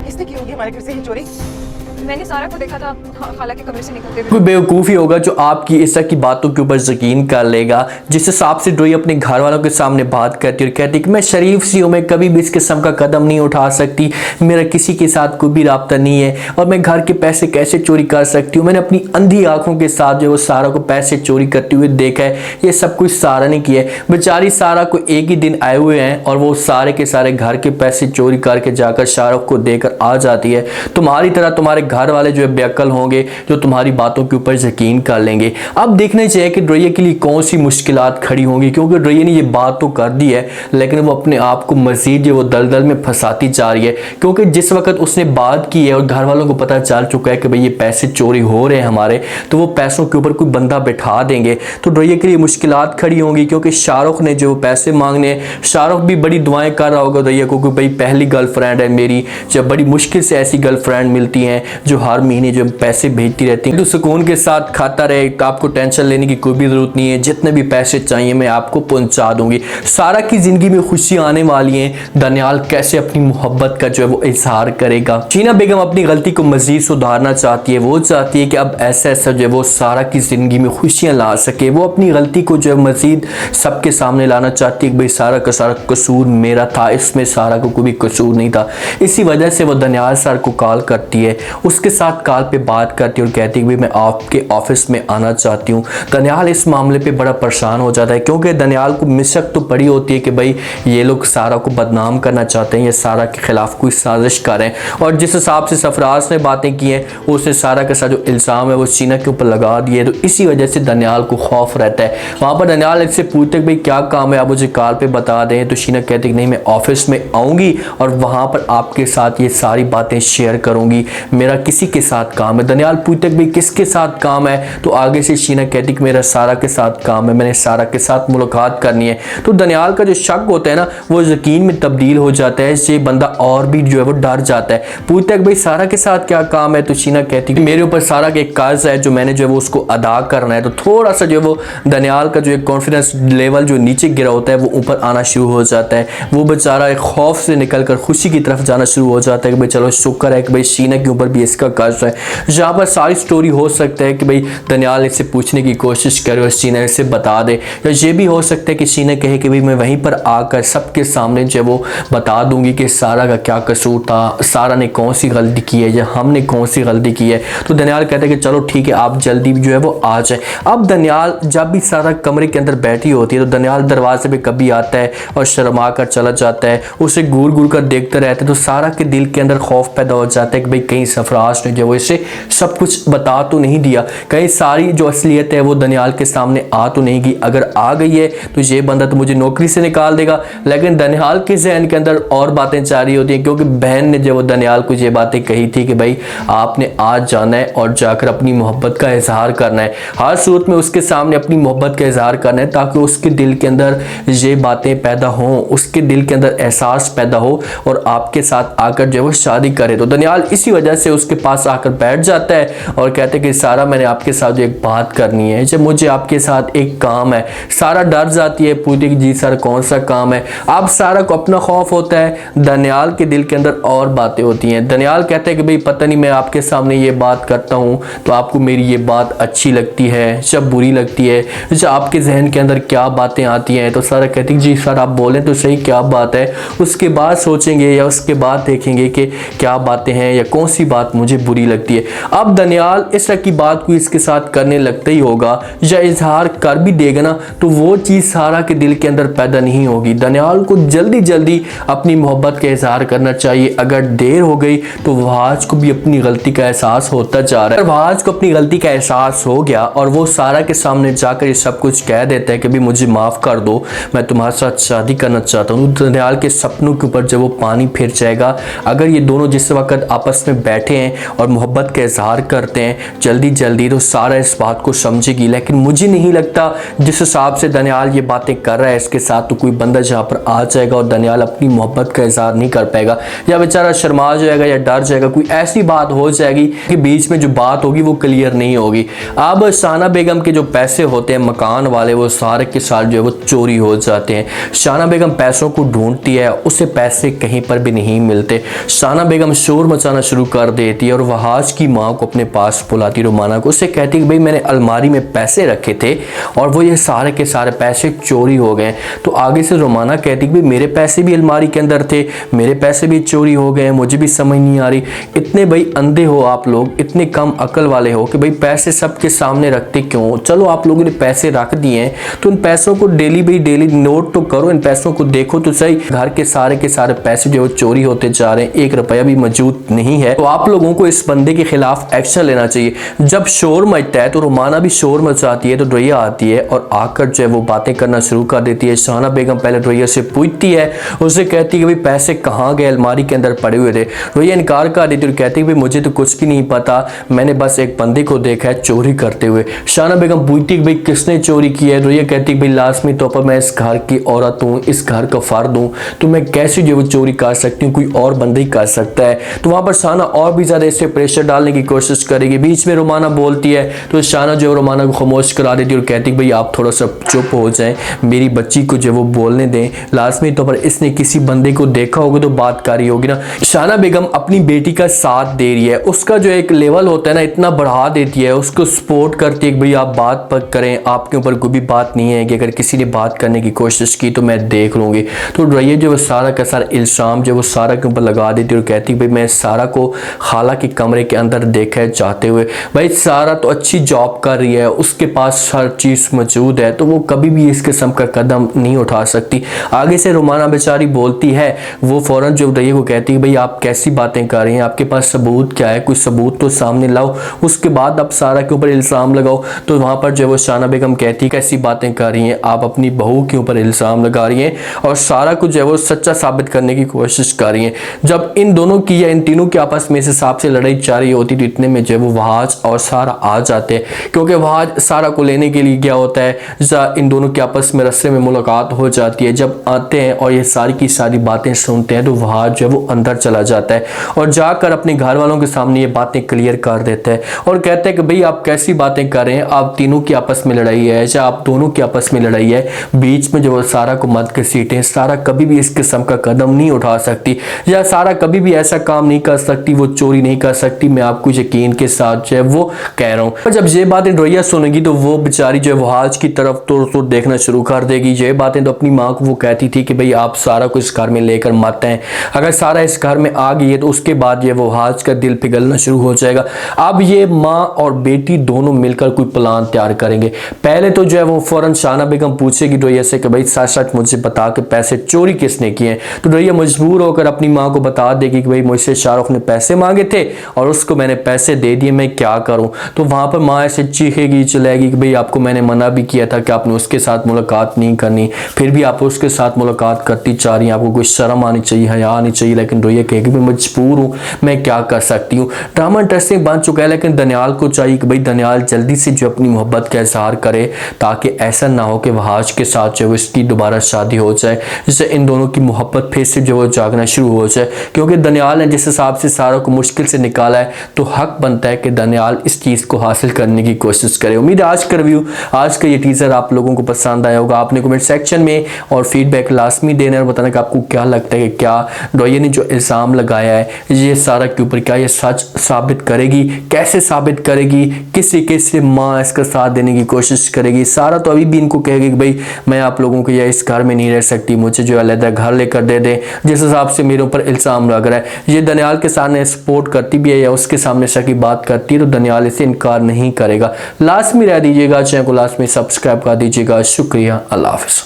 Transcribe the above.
किसने की होगी हमारे घर से ये चोरी? मैंने सारा को देखा था खाला के कमरे से निकलते हुए। कोई बेवकूफ़ी होगा जो आपकी इस तरह की बातों के ऊपर यकीन कर लेगा, जिस हिसाब से ड्रोई अपने घर वालों के सामने बात करती है और कहती है कि मैं शरीफ सी हूँ, मैं कभी भी इस किस्म का कदम नहीं उठा सकती, मेरा किसी के साथ कोई भी राब्ता नहीं है और मैं घर के पैसे कैसे चोरी कर सकती हूँ। मैंने अपनी अंधी आंखों के साथ जो वो सारा को पैसे चोरी करते हुए देखा है, ये सब कुछ सारा ने किया है। बेचारी सारा को एक ही दिन आए हुए हैं और वो सारे के सारे घर के पैसे चोरी करके जाकर शाहरुख को देकर आ जाती है। तुम्हारी तरह तुम्हारे घर वाले जो है बेअक्ल होंगे जो तुम्हारी बातों के ऊपर यकीन कर लेंगे। अब देखना चाहिए कि ड्रोइया के लिए कौन सी मुश्किलात खड़ी होंगी, क्योंकि ड्रोइया ने ये बात तो कर दी है लेकिन वो अपने आप को मजीद जो वो दलदल में फंसाती जा रही है, क्योंकि जिस वक्त उसने बात की है और घर वालों को पता चल चुका है कि भाई ये पैसे चोरी हो रहे हैं हमारे, तो वो पैसों के ऊपर कोई बंदा बैठा देंगे तो ड्रोइया के लिए मुश्किलात खड़ी होंगी। क्योंकि शाहरुख ने जो पैसे मांगने, शाहरुख भी बड़ी दुआएं कर रहा होगा ड्रोइया को कि भाई पहली गर्लफ्रेंड है मेरी, जब बड़ी मुश्किल से ऐसी गर्लफ्रेंड मिलती हैं जो हर महीने जो पैसे भेजती रहती है, तो सुकून के साथ खाता रहे, आपको टेंशन लेने की कोई भी जरूरत नहीं है, जितने भी पैसे चाहिए मैं आपको पहुंचा दूंगी। सारा की जिंदगी में खुशी आने वाली है। दनियाल कैसे अपनी मोहब्बत का जो है वो इजहार करेगा। शीना बेगम अपनी गलती को मजीद सुधारना चाहती है, वो चाहती है कि अब ऐसा ऐसा जो है वो सारा की जिंदगी में खुशियां ला सके। वो अपनी गलती को जो है मजीद सबके सामने लाना चाहती है कि भाई सारा का सारा कसूर मेरा था, इसमें सारा को कोई भी कसूर नहीं था। इसी वजह से वो दनियाल सर को कॉल करती है, उसके साथ कॉल पे बात करती है और कहती है कि मैं आपके ऑफिस में आना चाहती हूँ। दनियाल इस मामले पे बड़ा परेशान हो जाता है, क्योंकि दनियाल को मिशक तो पड़ी होती है कि भाई ये लोग सारा को बदनाम करना चाहते हैं, ये सारा के खिलाफ कोई साजिश कर रहे हैं। और जिस हिसाब से सरफराज ने बातें की हैं उसने सारा का सारा जो इल्ज़ाम है वो शीना के ऊपर लगा दिए, तो इसी वजह से दनियाल को खौफ रहता है। वहाँ पर दनियाल इससे पूछते हैं भाई क्या काम है, आप मुझे कॉल पे बता दें, तो शीना कहती है नहीं मैं ऑफिस में आऊँगी और वहाँ पर आपके साथ ये सारी बातें शेयर करूँगी, मेरा किसी के साथ काम है। दनियाल पूछते हैं भाई किसके साथ काम है, तो आगे से शीना कहती कि मेरा सारा के साथ काम है, मैंने सारा के साथ मुलाकात करनी है। तो दनियाल का जो शक होता है ना वो यकीन में तब्दील हो जाता है, इससे बंदा और भी जो है वो डर जाता है। पूछता है भाई सारा के साथ क्या काम है, तो शीना कहती है मेरे ऊपर सारा का एक कर्ज है जो मैंने जो है वो उसको अदा करना है। तो थोड़ा सा जो है वो दनियाल का जो एक कॉन्फिडेंस लेवल जो नीचे गिरा होता है वो ऊपर आना शुरू हो जाता है। वो बेचारा एक खौफ से निकल कर खुशी की तरफ जाना शुरू हो जाता है कि भाई चलो शुक्र है कि भाई शीना के ऊपर भी इसका कर्ज है। जहाँ पर सारी स्टोरी हो सकता है कि भाई दनियाल इससे पूछने की कोशिश करे और शीना इसे बता दे, या ये भी हो सकता है कि शीना कहे कि भाई मैं वहीं पर आकर सबके सामने जो वो बता दूंगी कि सारा का क्या कसूर था, सारा ने कौन सी गलती की है या हमने कौन सी गलती की है। तो दनियाल कहता है कि चलो ठीक है आप जल्दी जो है वो आ जाए। अब दनियाल जब भी सारा कमरे के अंदर बैठी होती है तो दनियाल दरवाजे पे कभी आता है और शर्मा कर चला जाता है, उसे घूर घूर कर देखते रहते हैं। तो सारा के दिल के अंदर खौफ पैदा हो जाता है कि भाई कहीं सरफराज ने जो वो इसे सब कुछ बता तो नहीं दिया, कहीं सारी जो असलियत है वो दनियाल के सामने आ तो नहीं गई। अगर आ गई है तो ये बंदा तो मुझे नौकरी से निकाल देगा। लेकिन दनियाल के जहन के अंदर और बातें चाह रही होती हैं, क्योंकि बहन ने जो वो दनियाल को ये बातें कही थी कि भाई आपने आज जाना है और जाकर अपनी मोहब्बत का इजहार करना है, हर सूरत में उसके सामने अपनी मोहब्बत का इजहार करना है, ताकि उसके दिल के अंदर ये बातें पैदा हों, उसके दिल के अंदर एहसास पैदा हो और आपके साथ आकर जो वो शादी करे। तो दनियाल इसी वजह से उसके पास आकर बैठ जाता है और कहते हैं कि सारा मैंने आपके साथ जो एक बात करनी है, जब मुझे आपके साथ एक काम है। सारा डर जाती है, पूछती कि जी सर कौन सा काम है। अब सारा को अपना खौफ होता है, दनियाल के दिल के अंदर और बातें होती हैं। दनियाल कहते हैं कि भाई पता नहीं मैं आपके सामने ये बात करता हूँ तो आपको मेरी ये बात अच्छी लगती है या बुरी लगती है, जब आपके जहन के अंदर क्या बातें आती हैं। तो सारा कहती है जी सर आप बोलें तो सही क्या बात है, उसके बाद सोचेंगे या उसके बाद देखेंगे कि क्या बातें हैं या कौन सी बात मुझे बुरी लगती है। अब दनियाल इस तरह की बात को इसके साथ करने लगता ही होगा या इजहार कर भी देगा ना तो वो चीज़ सारा के दिल के अंदर पैदा नहीं होगी। दनियाल को जल्दी जल्दी अपनी मोहब्बत का इजहार करना चाहिए। अगर देर हो गई तो वहाज को भी अपनी गलती का एहसास होता जा रहा है। वहाज को अपनी गलती का एहसास हो गया और वो सारा के सामने जाकर ये सब कुछ कह देता है कि भाई मुझे माफ़ कर दो, मैं तुम्हारे साथ शादी करना चाहता हूँ। दनियाल के सपनों के ऊपर जब वो पानी फिर जाएगा। अगर ये दोनों जिस वक्त आपस में बैठे हैं और मोहब्बत का इजहार करते हैं जल्दी जल्दी, तो सारा इस बात को समझेगी। लेकिन मुझे नहीं लगता जिस हिसाब से दनियाल ये बातें कर रहा है इसके साथ, तो कोई बंदा जहाँ पर आ जाएगा और दनियाल अपनी मोहब्बत का इजहार नहीं कर पाएगा, या बेचारा शर्मा जाएगा या डर जाएगा, कोई ऐसी बात हो जाएगी कि बीच में जो बात होगी वो क्लियर नहीं होगी। अब शाना बेगम के जो पैसे होते हैं मकान वाले, वो सारे के सारे जो है वो चोरी हो जाते हैं। शाना बेगम पैसों को ढूंढती है, उसे पैसे कहीं पर भी नहीं मिलते। शाना बेगम शोर मचाना शुरू कर देती है और वहाज की माँ को अपने पास बुलाती, रोमाना को, उससे कहती है कि भाई मैंने अलमारी में पैसे रखे थे और वो ये सारे के सारे पैसे चोरी हो गए। तो आगे से रोमाना कहती कि भाई मेरे पैसे भी अलमारी के अंदर थे, मेरे पैसे भी चोरी हो गए, मुझे भी समझ नहीं आ रही। इतने भाई अंधे हो आप लोग, इतने कम अकल वाले हो कि भाई पैसे सबके सामने रखते क्यों? चलो आप लोगों ने पैसे रख दिए हैं तो इन पैसों को डेली भाई डेली नोट तो करो, इन पैसों को देखो तो सही। घर के सारे पैसे जो चोरी होते जा रहे हैं, 1 रुपया भी मौजूद नहीं है। तो आप लोगों को इस बंदे के खिलाफ एक्शन लेना चाहिए। जब शोर मचता है तो रोमाना भी शोर मचाती है, तो रोया आती है और आकर जो है वो बातें करना शुरू कर देती है। शाना बेगम पहले रोया से पूछती है, उससे कहती है कि भाई पैसे कहाँ गए, अलमारी के अंदर पड़े हुए थे। रोया इनकार कर देती है और कहती है भाई मुझे तो कुछ भी नहीं पता, मैंने बस एक बंदे को देखा है चोरी करते हुए। शाना बेगम पूछती है कि भाई किसने चोरी किया है? रोया कहती है भाई लाजमी तौर पर मैं इस घर की औरत हूँ, इस घर का फर्द हूँ, तो मैं कैसे जो वो चोरी कर सकती हूँ, कोई और बंदा ही कर सकता है। तो वहाँ पर शाना और भी ज़्यादा इस पर प्रेशर डालने की कोशिश करेगी। बीच में रोमाना बोलती है तो शाना जो रोमाना को खामोश करा देती है और कहती है भाई आप थोड़ा सा चुप हो जाएं, मेरी बच्ची को जो वो बोलने दें, लाजमी तौर पर इसने किसी बंदे को देखा होगा तो बात कर रही होगी ना। शाना बेगम अपनी बेटी का साथ दे रही है, उसका जो एक लेवल होता है ना इतना बढ़ा देती है, उसको सपोर्ट करती है कि भाई आप बात पर करें, आपके ऊपर कोई भी बात नहीं है कि अगर किसी ने बात करने की कोशिश की तो मैं देख लूँगी। तो रही जो सारा का सारा इल्ज़ाम जो वो सारा के ऊपर लगा देती है और कहती है भाई मैं सारा को खाला के कमरे के अंदर देखा है चाहते हुए। भाई सारा तो अच्छी जॉब कर रही है, उसके पास हर चीज़ मौजूद है, तो वो कभी भी इस किस्म का कदम नहीं उठा सकती। आगे से रोमाना बेचारी बोलती है, वो फ़ौरन जो रही को कहती है भाई आप कैसी बातें कर रही हैं, आपके पास सबूत क्या है, कोई सबूत तो सामने लाओ, उसके बाद आप सारा के ऊपर इल्ज़ाम लगाओ। तो वहाँ पर जो वो शाना बेगम कहती है कैसी बातें कर रही हैं, आप अपनी बहू के ऊपर इल्ज़ाम लगा रही हैं और सारा कुछ जो है वो सच्चा साबित करने की कोशिश कर रही हैं। जब इन दोनों की या इन तीनों के आपस में इस हिसाब से लड़ाई जारी होती तो इतने में जो है वो वहाज और सारा आ जाते हैं, क्योंकि वहाज सारा को लेने के लिए क्या होता है, इन दोनों के आपस में रस्ते में मुलाकात हो जाती है। जब आते हैं और ये सारी की सारी बातें सुनते हैं तो वहाज जो है वो अंदर चला जाता है और जाकर अपने घर वालों के सामने ये बातें क्लियर कर देता है और कहता है कि भाई आप कैसी बातें कर रहे हैं, आप तीनों की आपस में लड़ाई है या आप दोनों की आपस में लड़ाई है, बीच में जो वो सारा को मत घसीटें, सारा कभी भी इस किस्म का कदम नहीं उठा सकती या सारा कभी भी ऐसा काम नहीं कर सकती, वो चोरी नहीं कर सकती, मैं आपको यकीन के साथ जो है वो कह रहा हूँ। जब ये बातें रोया सुनेगी तो वो बेचारी जो है वहाज की तरफ तो देखना शुरू कर देगी। ये बातें तो अपनी माँ को वो कहती थी कि भाई आप सारा को इस घर में लेकर मत हैं, अगर सारा इस घर में आ गई है तो उसके बाद ये वहाज का दिल पिघलना शुरू हो जाएगा। अब ये माँ और बेटी दोनों मिलकर कोई प्लान तैयार करेंगे। पहले तो जो है वो फौरन शाना बेगम पूछेगी रोया से कि भाई सच सच मुझे बता के पैसे चोरी किसने किए हैं। तो रोया मजबूर होकर अपनी माँ को बता देगी कि भाई मुझसे शाहरुख ने पैसे मांगे थे और उसको मैंने पैसे दे दिए, मैं क्या करूं। तो वहां पर माँ ऐसे चीखेगी चलेगी कि भाई आपको मैंने मना भी किया था कि आपने उसके साथ मुलाकात नहीं करनी, फिर भी आप उसके साथ मुलाकात करती जा रही हैं, आपको कोई शर्म आनी चाहिए, हया आनी चाहिए। लेकिन रोया कहेगी मैं मजबूर हूँ, मैं क्या कर सकती हूँ। ड्रामा इंटरेस्टिंग बन चुका है, लेकिन दनियाल को चाहिए कि भाई दनियाल जल्दी से जो अपनी मोहब्बत का इजहार करे ताकि ऐसा ना हो कि वहाज के साथ जो इसकी दोबारा शादी हो जाए, जिससे इन दोनों की मोहब्बत फिर से जो वो जागना शुरू हो जाए। क्योंकि दनियाल ने जिस हिसाब से सारा को मुश्किल से निकाला है तो हक बनता है कि दनियाल इस चीज़ को हासिल करने की कोशिश करे। उम्मीद है आज का रिव्यू, आज का ये टीजर आप लोगों को पसंद आया होगा। आपने कमेंट सेक्शन में और फीडबैक लाजमी देना और बताना कि आपको क्या लगता है कि क्या रोया ने जो इल्ज़ाम लगाया है ये सारा के ऊपर क्या ये सच साबित करेगी, कैसे साबित करेगी, किसी किसी माँ इसका साथ देने की कोशिश करेगी। सारा तो अभी भी इनको कहेगी कि भाई मैं आप लोगों को या इस घर में नहीं रह सकती, मुझे जो अलग घर लेकर दे दे, जिस हिसाब से मेरे ऊपर इल्ज़ाम लग रहा है। ये दनियाल के सामने सपोर्ट करती भी है या उसके सामने सकी बात करती है तो दनियाल इसे इनकार नहीं करेगा। लास्ट में रह दीजिएगा, चैनल को लास्ट में सब्सक्राइब कर दीजिएगा। शुक्रिया, अल्लाह हाफ़िज़।